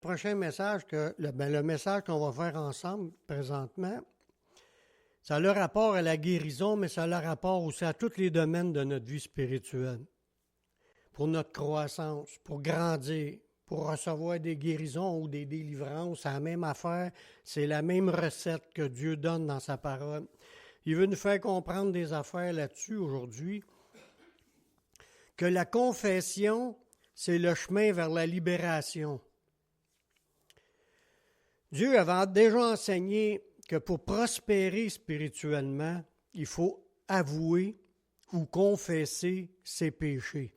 Prochain message, le message qu'on va faire ensemble présentement, ça a le rapport à la guérison, mais ça a le rapport aussi à tous les domaines de notre vie spirituelle. Pour notre croissance, pour grandir, pour recevoir des guérisons ou des délivrances, c'est la même affaire, c'est la même recette que Dieu donne dans sa parole. Il veut nous faire comprendre des affaires là-dessus aujourd'hui, que la confession, c'est le chemin vers la libération. Dieu avait déjà enseigné que pour prospérer spirituellement, il faut avouer ou confesser ses péchés.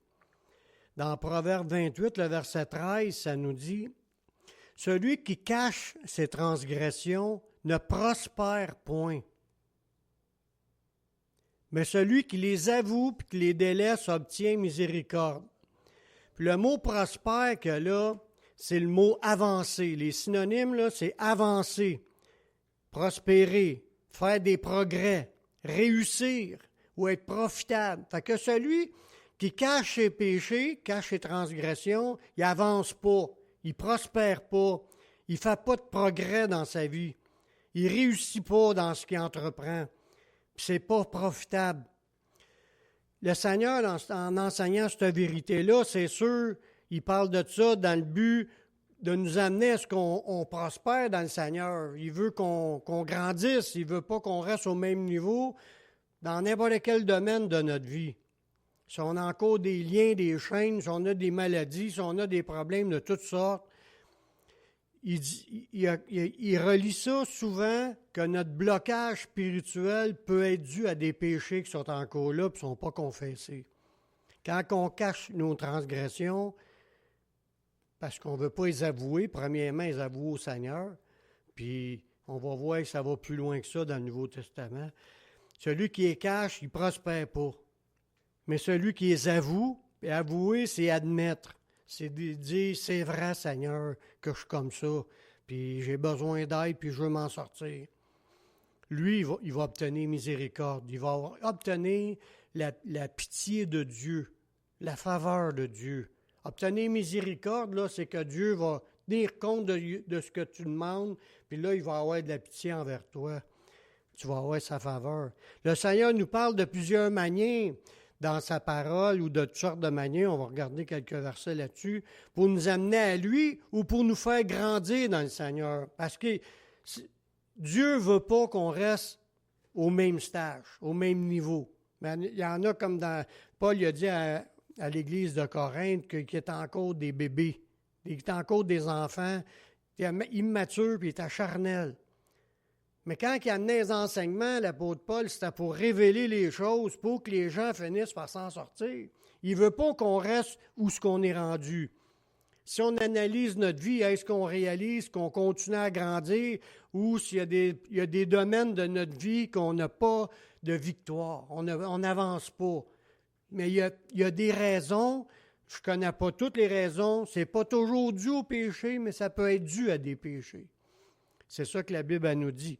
Dans Proverbe 28, le verset 13, ça nous dit « Celui qui cache ses transgressions ne prospère point, mais celui qui les avoue et qui les délaisse obtient miséricorde. » Puis le mot « prospère » que là, c'est le mot « avancer ». Les synonymes, là, c'est « avancer », « prospérer », « faire des progrès »,« réussir » ou « être profitable ». Fait que celui qui cache ses péchés, cache ses transgressions, il avance pas, il prospère pas, il fait pas de progrès dans sa vie, il réussit pas dans ce qu'il entreprend, puis c'est pas profitable. Le Seigneur, en enseignant cette vérité-là, c'est sûr, il parle de ça dans le but de nous amener à ce qu'on prospère dans le Seigneur. Il veut qu'on grandisse, il veut pas qu'on reste au même niveau dans n'importe quel domaine de notre vie. Si on a encore des liens, des chaînes, si on a des maladies, si on a des problèmes de toutes sortes, il relie ça souvent que notre blocage spirituel peut être dû à des péchés qui sont encore là et ne sont pas confessés. Quand on cache nos transgressions, parce qu'on ne veut pas les avouer, premièrement, les avouer au Seigneur, puis on va voir que ça va plus loin que ça dans le Nouveau Testament. Celui qui les cache, il ne prospère pas. Mais celui qui les avoue, et avouer, c'est admettre. C'est dire, c'est vrai, Seigneur, que je suis comme ça, puis j'ai besoin d'aide, puis je veux m'en sortir. Lui, il va obtenir miséricorde. Il va obtenir la pitié de Dieu, la faveur de Dieu. Obtenir miséricorde, là, c'est que Dieu va tenir compte de ce que tu demandes, puis là, il va avoir de la pitié envers toi. Tu vas avoir sa faveur. Le Seigneur nous parle de plusieurs manières dans sa parole ou de toutes sortes de manières. On va regarder quelques versets là-dessus pour nous amener à lui ou pour nous faire grandir dans le Seigneur. Parce que Dieu veut pas qu'on reste au même stage, au même niveau. Mais il y en a comme dans... Paul il a dit à l'église de Corinthe qu'il est encore des bébés, qu'il est encore des enfants, il est immature puis il est charnel. Mais quand il amenait les enseignements, l'apôtre Paul, c'était pour révéler les choses, pour que les gens finissent par s'en sortir. Il ne veut pas qu'on reste où ce qu'on est rendu. Si on analyse notre vie, est-ce qu'on réalise qu'on continue à grandir ou s'il y a des domaines de notre vie qu'on n'a pas de victoire, on n'avance pas. Mais il y a des raisons, je ne connais pas toutes les raisons, c'est pas toujours dû au péché, mais ça peut être dû à des péchés. C'est ça que la Bible elle nous dit.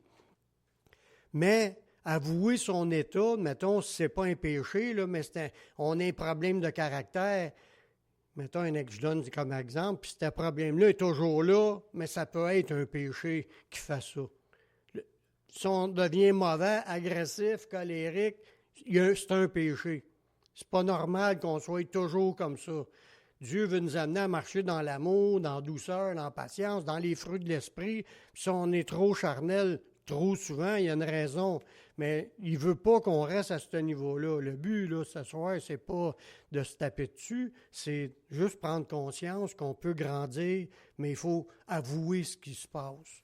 Mais avouer son état, mettons, si ce n'est pas un péché, là, mais on a un problème de caractère, mettons, je donne comme exemple, puis ce problème-là est toujours là, mais ça peut être un péché qui fait ça. Si on devient mauvais, agressif, colérique, c'est un péché. C'est pas normal qu'on soit toujours comme ça. Dieu veut nous amener à marcher dans l'amour, dans la douceur, dans la patience, dans les fruits de l'esprit. Puis si on est trop charnel, trop souvent, il y a une raison. Mais il veut pas qu'on reste à ce niveau-là. Le but, là, ce soir, c'est pas de se taper dessus, c'est juste prendre conscience qu'on peut grandir, mais il faut avouer ce qui se passe.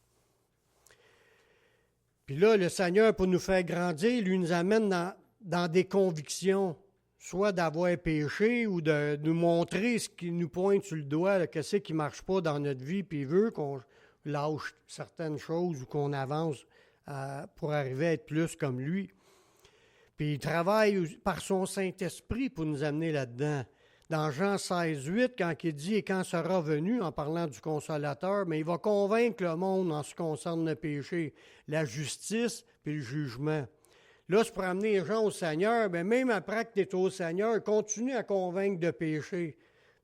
Puis là, le Seigneur, pour nous faire grandir, lui nous amène dans des convictions, soit d'avoir péché ou de nous montrer ce qui nous pointe sur le doigt, qu'est-ce qui ne marche pas dans notre vie, puis il veut qu'on lâche certaines choses ou qu'on avance pour arriver à être plus comme lui. Puis il travaille par son Saint-Esprit pour nous amener là-dedans. Dans Jean 16, 8, quand il dit « Et quand sera venu », en parlant du Consolateur, mais il va convaincre le monde en ce qui concerne le péché, la justice puis le jugement. Là, c'est pour amener les gens au Seigneur, mais même après que tu es au Seigneur, continue à convaincre de péché.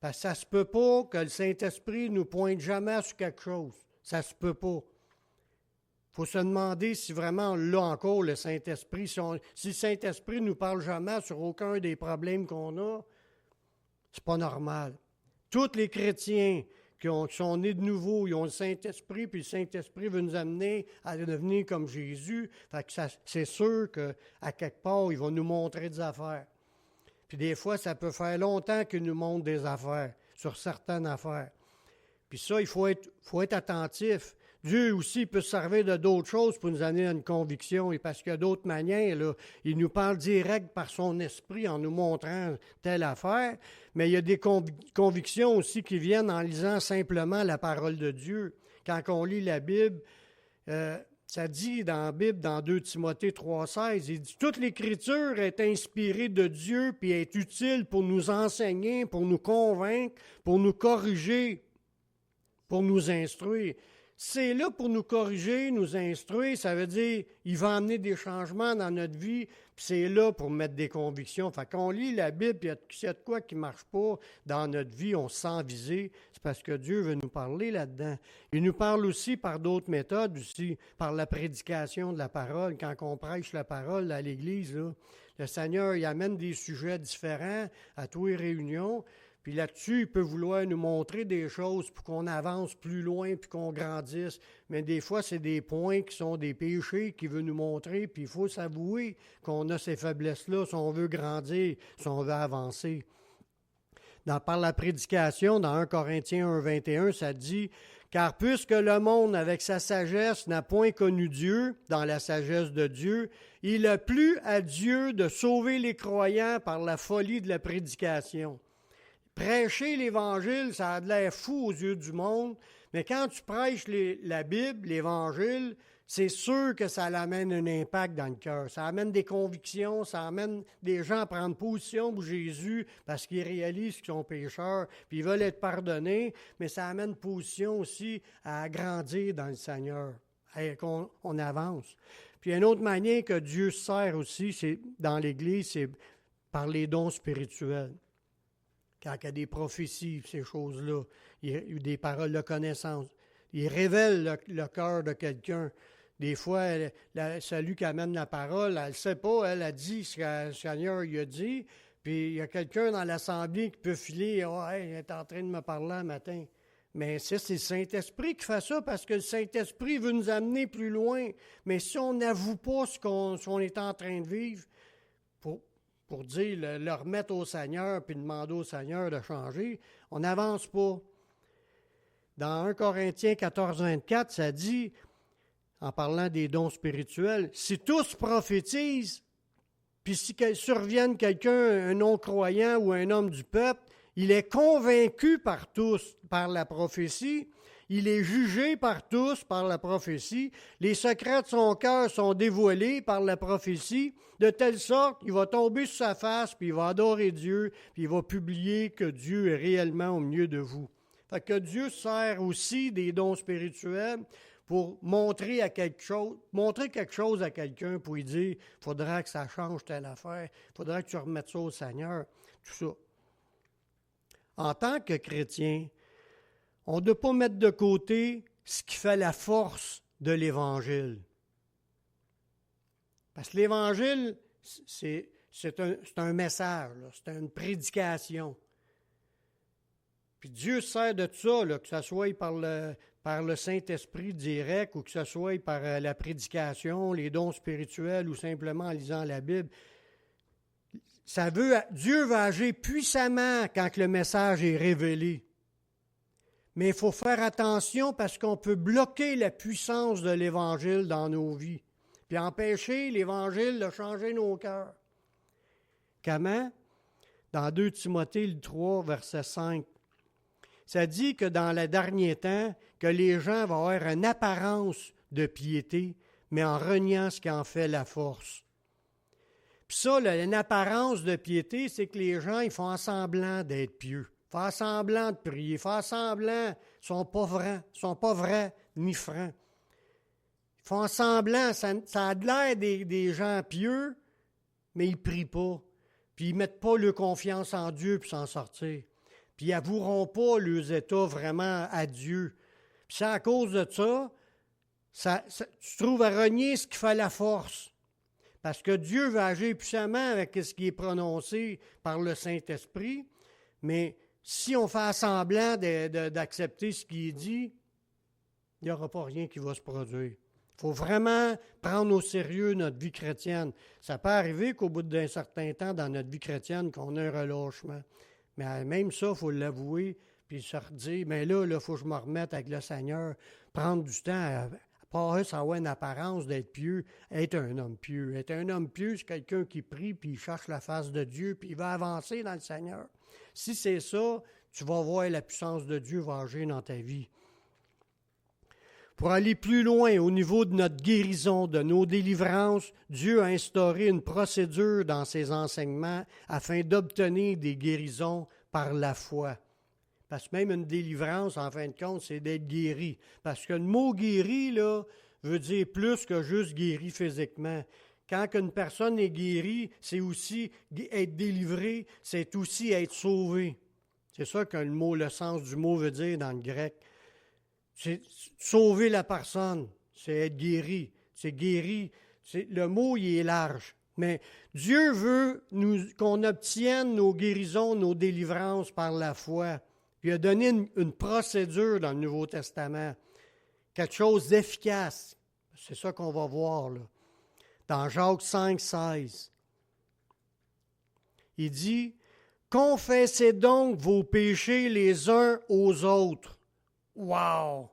Parce que ça se peut pas que le Saint-Esprit nous pointe jamais sur quelque chose. Ça se peut pas. Il faut se demander si vraiment on l'a encore, le Saint-Esprit. Si le Saint-Esprit ne nous parle jamais sur aucun des problèmes qu'on a, c'est pas normal. Tous les chrétiens qui sont nés de nouveau, ils ont le Saint-Esprit, puis le Saint-Esprit veut nous amener à devenir comme Jésus. Fait que c'est sûr qu'à quelque part, il va nous montrer des affaires. Puis des fois, ça peut faire longtemps qu'il nous montre des affaires, sur certaines affaires. Puis ça, il faut être attentif. Dieu aussi peut se servir de d'autres choses pour nous amener à une conviction. Et parce qu'il y a d'autres manières, là, il nous parle direct par son esprit en nous montrant telle affaire. Mais il y a des convictions aussi qui viennent en lisant simplement la parole de Dieu. Quand on lit la Bible, ça dit dans la Bible, dans 2 Timothée 3,16, il dit « Toute l'Écriture est inspirée de Dieu puis est utile pour nous enseigner, pour nous convaincre, pour nous corriger, pour nous instruire. » C'est là pour nous corriger, nous instruire, ça veut dire il va amener des changements dans notre vie, puis c'est là pour mettre des convictions. Fait qu'on lit la Bible, puis s'il y a de quoi qui ne marche pas dans notre vie, on se sent visé, c'est parce que Dieu veut nous parler là-dedans. Il nous parle aussi par d'autres méthodes, aussi par la prédication de la parole. Quand on prêche la parole à l'Église, là, le Seigneur il amène des sujets différents à toutes les réunions. Puis là-dessus, il peut vouloir nous montrer des choses pour qu'on avance plus loin puis qu'on grandisse. Mais des fois, c'est des points qui sont des péchés qu'il veut nous montrer. Puis il faut s'avouer qu'on a ces faiblesses-là si on veut grandir, si on veut avancer. Par la prédication, dans 1 Corinthiens 1,21, ça dit « Car puisque le monde, avec sa sagesse, n'a point connu Dieu, dans la sagesse de Dieu, il a plu à Dieu de sauver les croyants par la folie de la prédication. » Prêcher l'Évangile, ça a de l'air fou aux yeux du monde, mais quand tu prêches la Bible, l'Évangile, c'est sûr que ça amène un impact dans le cœur. Ça amène des convictions, ça amène des gens à prendre position pour Jésus parce qu'ils réalisent qu'ils sont pécheurs, puis ils veulent être pardonnés, mais ça amène position aussi à grandir dans le Seigneur, qu'on avance. Puis une autre manière que Dieu se sert aussi, c'est dans l'Église, c'est par les dons spirituels. Quand il y a des prophéties, ces choses-là, il y a des paroles de connaissance. Il révèle le cœur de quelqu'un. Des fois, celui qui amène la parole, elle ne sait pas, elle a dit ce que le Seigneur lui a dit, puis il y a quelqu'un dans l'assemblée qui peut filer, « Oh, hey, il est en train de me parler un matin. » Mais c'est le Saint-Esprit qui fait ça, parce que le Saint-Esprit veut nous amener plus loin. Mais si on n'avoue pas ce qu'on est en train de vivre, pour dire, le remettre au Seigneur, puis demander au Seigneur de changer, on n'avance pas. Dans 1 Corinthiens 14, 24, ça dit, en parlant des dons spirituels, « Si tous prophétisent, puis si survienne quelqu'un, un non-croyant ou un homme du peuple, il est convaincu par tous par la prophétie, il est jugé par tous par la prophétie, les secrets de son cœur sont dévoilés par la prophétie, de telle sorte qu'il va tomber sur sa face, puis il va adorer Dieu, puis il va publier que Dieu est réellement au milieu de vous. » Fait que Dieu sert aussi des dons spirituels pour montrer quelque chose à quelqu'un, pour lui dire, il faudra que ça change telle affaire, il faudra que tu remettes ça au Seigneur, tout ça. En tant que chrétien, on ne doit pas mettre de côté ce qui fait la force de l'Évangile. Parce que l'Évangile, c'est un message, là, c'est une prédication. Puis Dieu sert de ça, là, que ce soit par le Saint-Esprit direct ou que ce soit par la prédication, les dons spirituels ou simplement en lisant la Bible. Dieu va agir puissamment quand le message est révélé. Mais il faut faire attention parce qu'on peut bloquer la puissance de l'Évangile dans nos vies, puis empêcher l'Évangile de changer nos cœurs. Comment? Dans 2 Timothée 3, verset 5, ça dit que dans le dernier temps, que les gens vont avoir une apparence de piété, mais en reniant ce qui en fait la force. Puis ça, une apparence de piété, c'est que les gens, ils font semblant d'être pieux. Faire semblant de prier, faire semblant, ils sont pas vrais ni francs. Ils font semblant, ça a de l'air des gens pieux, mais ils ne prient pas. Puis ils ne mettent pas leur confiance en Dieu pour s'en sortir. Puis puis ils n'avoueront pas leurs états vraiment à Dieu. Puis c'est à cause de ça, tu trouves à renier ce qui fait la force. Parce que Dieu veut agir puissamment avec ce qui est prononcé par le Saint-Esprit, mais si on fait semblant d'accepter ce qui est dit, il n'y aura pas rien qui va se produire. Il faut vraiment prendre au sérieux notre vie chrétienne. Ça peut arriver qu'au bout d'un certain temps dans notre vie chrétienne, qu'on ait un relâchement. Mais même ça, il faut l'avouer, puis se redire, mais là, il faut que je me remette avec le Seigneur, prendre du temps à pas ça avoir une apparence d'être pieux, être un homme pieux. Être un homme pieux, c'est quelqu'un qui prie, puis il cherche la face de Dieu, puis il va avancer dans le Seigneur. Si c'est ça, tu vas voir la puissance de Dieu va agir dans ta vie. Pour aller plus loin au niveau de notre guérison, de nos délivrances, Dieu a instauré une procédure dans ses enseignements afin d'obtenir des guérisons par la foi. Parce que même une délivrance, en fin de compte, c'est d'être guéri. Parce que le mot « guéri », là, veut dire plus que juste guéri physiquement. Quand une personne est guérie, c'est aussi être délivré, c'est aussi être sauvé. C'est ça que le sens du mot veut dire dans le grec. C'est sauver la personne, c'est être guéri. C'est guéri. Le mot, il est large. Mais Dieu veut qu'on obtienne nos guérisons, nos délivrances par la foi. Il a donné une procédure dans le Nouveau Testament, quelque chose d'efficace. C'est ça qu'on va voir là. Dans Jacques 5, 16. Il dit, « Confessez donc vos péchés les uns aux autres. » Wow!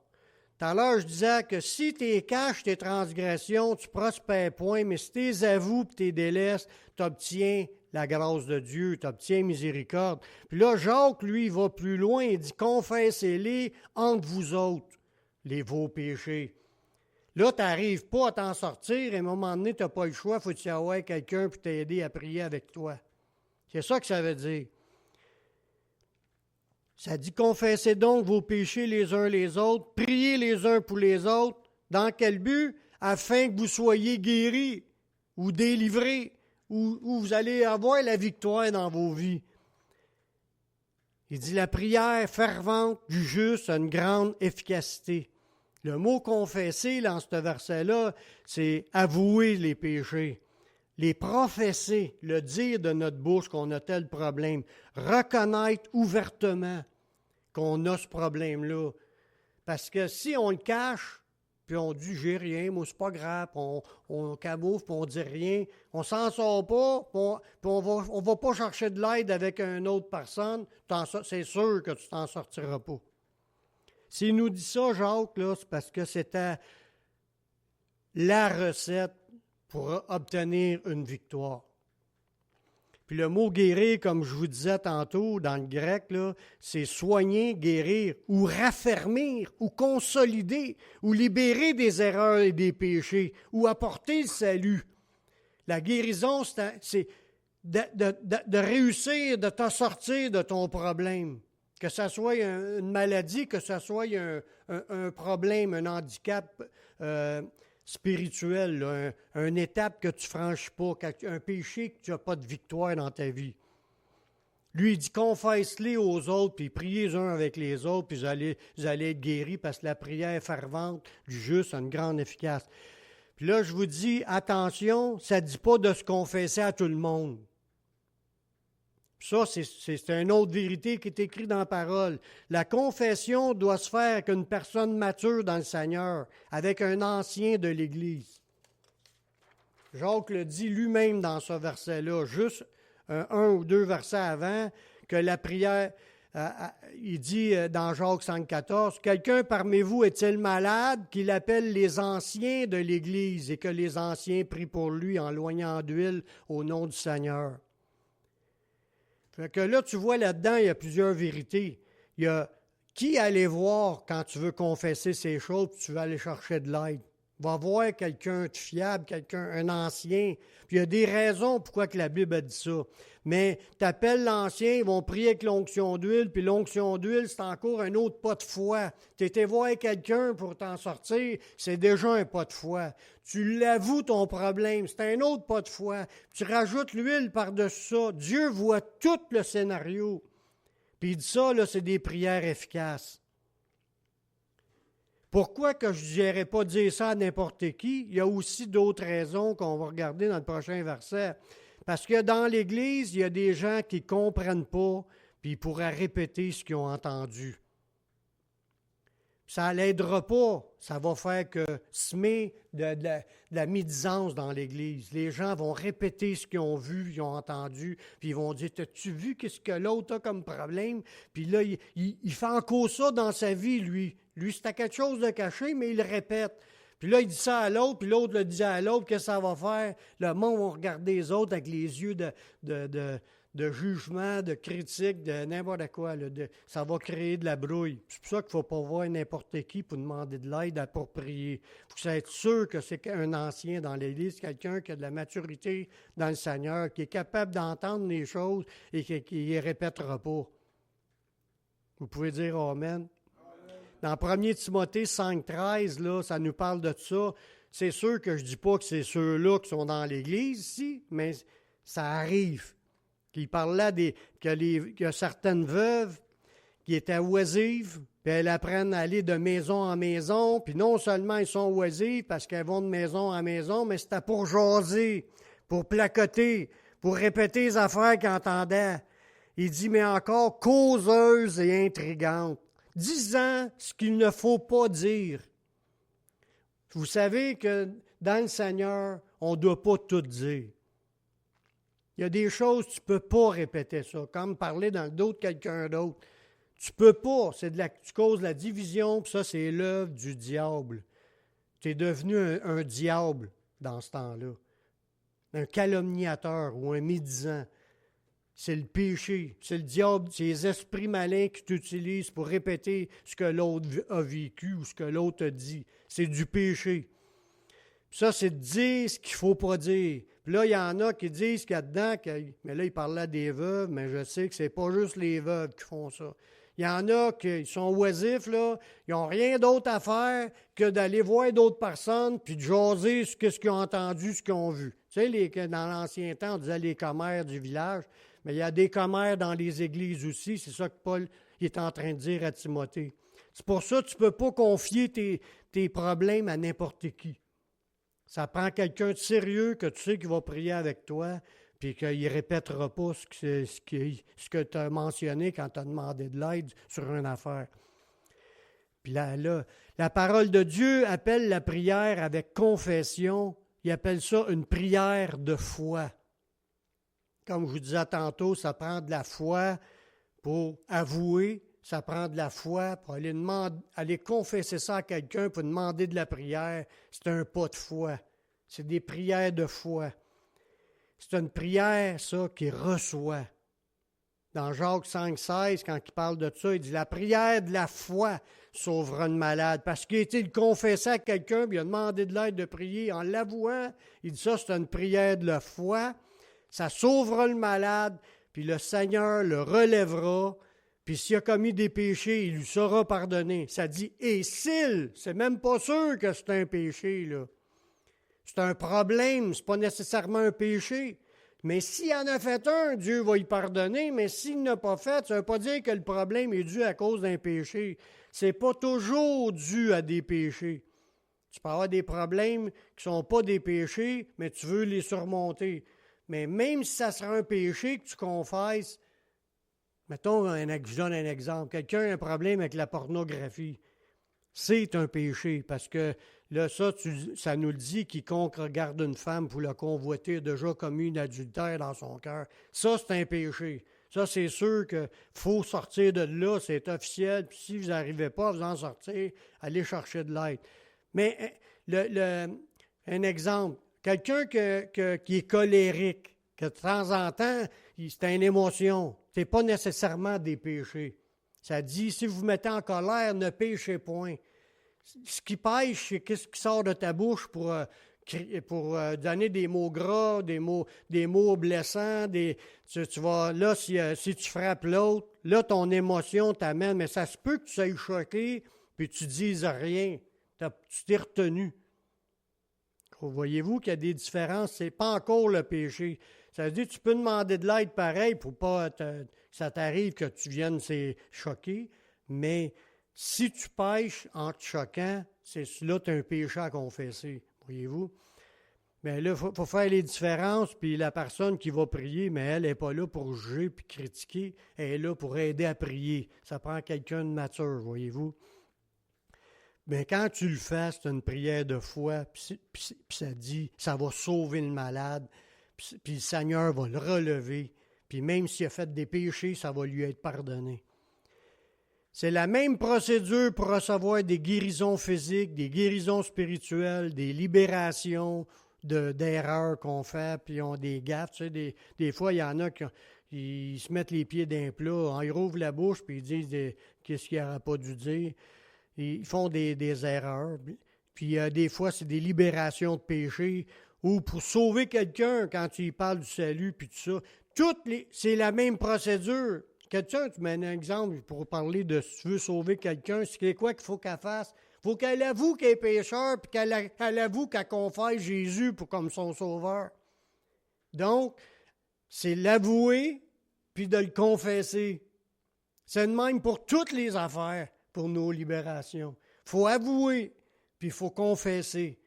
Tout à l'heure, je disais que si tu caches tes transgressions, tu prospères point, mais si tu les avoues et tu les délaisses, tu obtiens la grâce de Dieu, tu obtiens miséricorde. Puis là, Jacques, lui, il va plus loin, il dit « Confessez-les entre vous autres, vos péchés. » Là, tu n'arrives pas à t'en sortir, et à un moment donné, tu n'as pas le choix, il faut que tu aies quelqu'un pour t'aider à prier avec toi. C'est ça que ça veut dire. Ça dit « Confessez donc vos péchés les uns les autres, priez les uns pour les autres. » Dans quel but? Afin que vous soyez guéris ou délivrés, ou vous allez avoir la victoire dans vos vies. Il dit « La prière fervente du juste a une grande efficacité. » Le mot « confesser » dans ce verset-là, c'est avouer les péchés. Les professer, le dire de notre bouche qu'on a tel problème. Reconnaître ouvertement qu'on a ce problème-là. Parce que si on le cache, puis on dit « j'ai rien, moi c'est pas grave », on camoufle, puis on dit rien, on s'en sort pas, puis on va pas chercher de l'aide avec une autre personne, c'est sûr que tu t'en sortiras pas. S'il nous dit ça, Jacques, là, c'est parce que c'était la recette pour obtenir une victoire. Puis le mot « guérir », comme je vous disais tantôt, dans le grec, là, c'est soigner, guérir, ou raffermir, ou consolider, ou libérer des erreurs et des péchés, ou apporter le salut. La guérison, c'est de réussir, de t'en sortir de ton problème. Que ce soit une maladie, que ce soit un problème, un handicap spirituel, là, une étape que tu ne franchis pas, un péché que tu n'as pas de victoire dans ta vie. Lui, il dit, confesse-les aux autres, puis priez les uns avec les autres, puis vous allez être guéris, parce que la prière fervente du juste a une grande efficace. Puis là, je vous dis, attention, ça ne dit pas de se confesser à tout le monde. Ça, c'est une autre vérité qui est écrite dans la parole. La confession doit se faire avec une personne mature dans le Seigneur, avec un ancien de l'Église. Jacques le dit lui-même dans ce verset-là, juste un ou deux versets avant, que la prière, il dit dans Jacques 5,14, « Quelqu'un parmi vous est-il malade qu'il appelle les anciens de l'Église et que les anciens prient pour lui en loignant d'huile au nom du Seigneur. » Fait que là, tu vois là-dedans, il y a plusieurs vérités. Il y a qui aller voir quand tu veux confesser ces choses, puis tu veux aller chercher de l'aide. Va voir quelqu'un de fiable, un ancien. Puis il y a des raisons pourquoi que la Bible a dit ça. Mais tu appelles l'ancien, ils vont prier avec l'onction d'huile, puis l'onction d'huile, c'est encore un autre pas de foi. Tu étais voir quelqu'un pour t'en sortir, c'est déjà un pas de foi. Tu l'avoues ton problème, c'est un autre pas de foi. Tu rajoutes l'huile par-dessus ça. Dieu voit tout le scénario. Puis il dit ça, là, c'est des prières efficaces. Pourquoi que je ne dirais pas dire ça à n'importe qui? Il y a aussi d'autres raisons qu'on va regarder dans le prochain verset. Parce que dans l'Église, il y a des gens qui ne comprennent pas, puis ils pourraient répéter ce qu'ils ont entendu. Ça ne l'aidera pas. Ça va faire que semer de la médisance dans l'Église. Les gens vont répéter ce qu'ils ont vu, ils ont entendu, puis ils vont dire, t'as-tu vu qu'est-ce que l'autre a comme problème? Puis là, il fait encore ça dans sa vie, lui. Lui, c'était quelque chose de caché, mais il le répète. Puis là, il dit ça à l'autre, puis l'autre le dit à l'autre, qu'est-ce que ça va faire? Le monde va regarder les autres avec les yeux de jugement, de critique, de n'importe quoi. Là, ça va créer de la brouille. C'est pour ça qu'il ne faut pas voir n'importe qui pour demander de l'aide pour prier. Il faut être sûr que c'est un ancien dans l'Église, quelqu'un qui a de la maturité dans le Seigneur, qui est capable d'entendre les choses et qui ne les répétera pas. Vous pouvez dire Amen. Dans 1 Timothée 5,13, là, ça nous parle de ça. C'est sûr que je ne dis pas que c'est ceux-là qui sont dans l'Église ici, mais ça arrive. Il parlait qu'il y a certaines veuves qui étaient oisives, puis elles apprennent à aller de maison en maison, puis non seulement elles sont oisives parce qu'elles vont de maison en maison, mais c'était pour jaser, pour placoter, pour répéter les affaires qu'elles entendaient. Il dit, mais encore causeuses et intrigantes, disant ce qu'il ne faut pas dire. Vous savez que dans le Seigneur, on ne doit pas tout dire. Il y a des choses, tu ne peux pas répéter ça, comme parler dans le dos de quelqu'un d'autre. Tu ne peux pas, tu causes la division, puis ça, c'est l'œuvre du diable. Tu es devenu un diable dans ce temps-là. Un calomniateur ou un médisant. C'est le péché. C'est le diable, c'est les esprits malins qui t'utilisent pour répéter ce que l'autre a vécu ou ce que l'autre a dit. C'est du péché. Ça, c'est de dire ce qu'il ne faut pas dire. Puis là, il y en a qui disent qu'il y a dedans, mais là, il parlait des veuves, mais je sais que ce n'est pas juste les veuves qui font ça. Il y en a qui sont oisifs, là, ils n'ont rien d'autre à faire que d'aller voir d'autres personnes puis de jaser ce qu'ils ont entendu, ce qu'ils ont vu. Tu sais, dans l'ancien temps, on disait les commères du village, mais il y a des commères dans les églises aussi. C'est ça que Paul est en train de dire à Timothée. C'est pour ça que tu ne peux pas confier tes problèmes à n'importe qui. Ça prend quelqu'un de sérieux que tu sais qui va prier avec toi, puis qu'il ne répétera pas ce que tu as mentionné quand tu as demandé de l'aide sur une affaire. Puis là, la parole de Dieu appelle la prière avec confession. Il appelle ça une prière de foi. Comme je vous disais tantôt, ça prend de la foi pour avouer, ça prend de la foi pour aller confesser ça à quelqu'un pour demander de la prière. C'est un pas de foi. C'est des prières de foi. C'est une prière, ça, qui reçoit. Dans Jacques 5,16, quand il parle de ça, il dit « La prière de la foi sauvera une malade. » Parce qu'il a été le confesser à quelqu'un, puis il a demandé de l'aide de prier en l'avouant. Il dit ça, c'est une prière de la foi. Ça sauvera le malade, puis le Seigneur le relèvera. Puis s'il a commis des péchés, il lui sera pardonné. Ça dit « Et s'il », c'est même pas sûr que c'est un péché, là. C'est un problème, c'est pas nécessairement un péché. Mais s'il en a fait un, Dieu va y pardonner, mais s'il n'a pas fait, ça ne veut pas dire que le problème est dû à cause d'un péché. C'est pas toujours dû à des péchés. Tu peux avoir des problèmes qui ne sont pas des péchés, mais tu veux les surmonter. Mais même si ça sera un péché que tu confesses, mettons, je donne un exemple. Quelqu'un a un problème avec la pornographie. C'est un péché, parce que là, ça nous le dit, quiconque regarde une femme pour la convoiter a déjà commis une adultère dans son cœur. Ça, c'est un péché. Ça, c'est sûr qu'il faut sortir de là, c'est officiel, puis si vous n'arrivez pas à vous en sortir, allez chercher de l'aide. Mais un exemple, quelqu'un qui est colérique, que de temps en temps, c'est une émotion, ce n'est pas nécessairement des péchés. Ça dit, si vous vous mettez en colère, ne péchez point. Ce qui pêche, c'est ce qui sort de ta bouche pour donner des mots gras, des mots blessants. Tu vas, là, si tu frappes l'autre, là, ton émotion t'amène, mais ça se peut que tu sois choqué, puis tu dises rien. Tu t'es retenu. Voyez-vous qu'il y a des différences. Ce n'est pas encore le péché. Ça veut dire que tu peux demander de l'aide pareil pour pas que ça t'arrive que tu viennes choquer, mais si tu pêches en te choquant, c'est là tu as un péché à confesser, voyez-vous? Mais là, il faut faire les différences, puis la personne qui va prier, mais elle n'est pas là pour juger puis critiquer, elle est là pour aider à prier. Ça prend quelqu'un de mature, voyez-vous? Mais quand tu le fais, c'est une prière de foi, puis ça dit, ça va sauver le malade, puis le Seigneur va le relever, puis même s'il a fait des péchés, ça va lui être pardonné. C'est la même procédure pour recevoir des guérisons physiques, des guérisons spirituelles, des libérations d'erreurs qu'on fait, puis ils ont des gaffes. Tu sais, des fois, il y en a qui se mettent les pieds d'un plat, ils rouvrent la bouche, puis ils disent qu'est-ce qu'il n'aurait pas dû dire. Ils font des erreurs. Puis des fois, c'est des libérations de péché, ou pour sauver quelqu'un, quand tu y parles du salut, puis tout ça, c'est la même procédure. Quelqu'un, tu mets un exemple pour parler de si tu veux sauver quelqu'un, c'est quoi qu'il faut qu'elle fasse? Il faut qu'elle avoue qu'elle est pécheur, puis qu'elle avoue qu'elle confesse Jésus comme son sauveur. Donc, c'est l'avouer, puis de le confesser. C'est le même pour toutes les affaires, pour nos libérations. Il faut avouer, puis il faut confesser.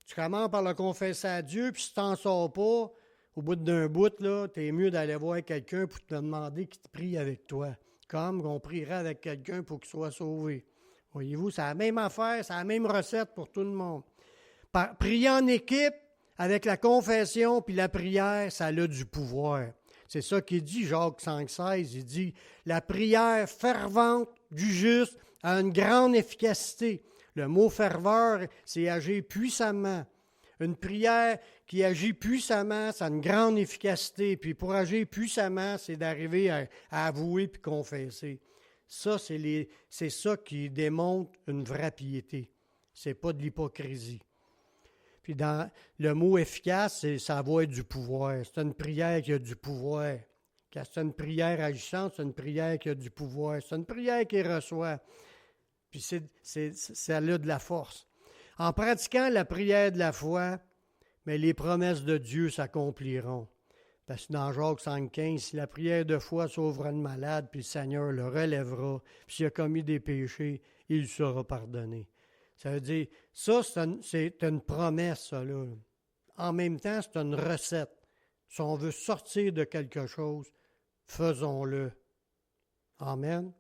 Tu commences par le confesser à Dieu, puis si tu n'en sors pas, au bout d'un bout, là, t'es mieux d'aller voir quelqu'un pour te demander qu'il te prie avec toi. Comme on prierait avec quelqu'un pour qu'il soit sauvé. Voyez-vous, c'est la même affaire, c'est la même recette pour tout le monde. Prier en équipe, avec la confession puis la prière, ça a du pouvoir. C'est ça qu'il dit, Jacques 5,16. Il dit, la prière fervente du juste a une grande efficacité. Le mot ferveur, c'est agir puissamment. Une prière qui agit puissamment, ça a une grande efficacité. Puis pour agir puissamment, c'est d'arriver à avouer puis confesser. Ça, c'est ça qui démontre une vraie piété. C'est pas de l'hypocrisie. Puis dans le mot efficace, ça va être du pouvoir. C'est une prière qui a du pouvoir. Quand c'est une prière agissante, c'est une prière qui a du pouvoir. C'est une prière qui reçoit. Puis ça a de la force. En pratiquant la prière de la foi, mais les promesses de Dieu s'accompliront. Parce que dans Jacques 5,15, si la prière de foi sauvera le malade, puis le Seigneur le relèvera, puis s'il a commis des péchés, il sera pardonné. Ça veut dire, ça, c'est une promesse, ça, là. En même temps, c'est une recette. Si on veut sortir de quelque chose, faisons-le. Amen.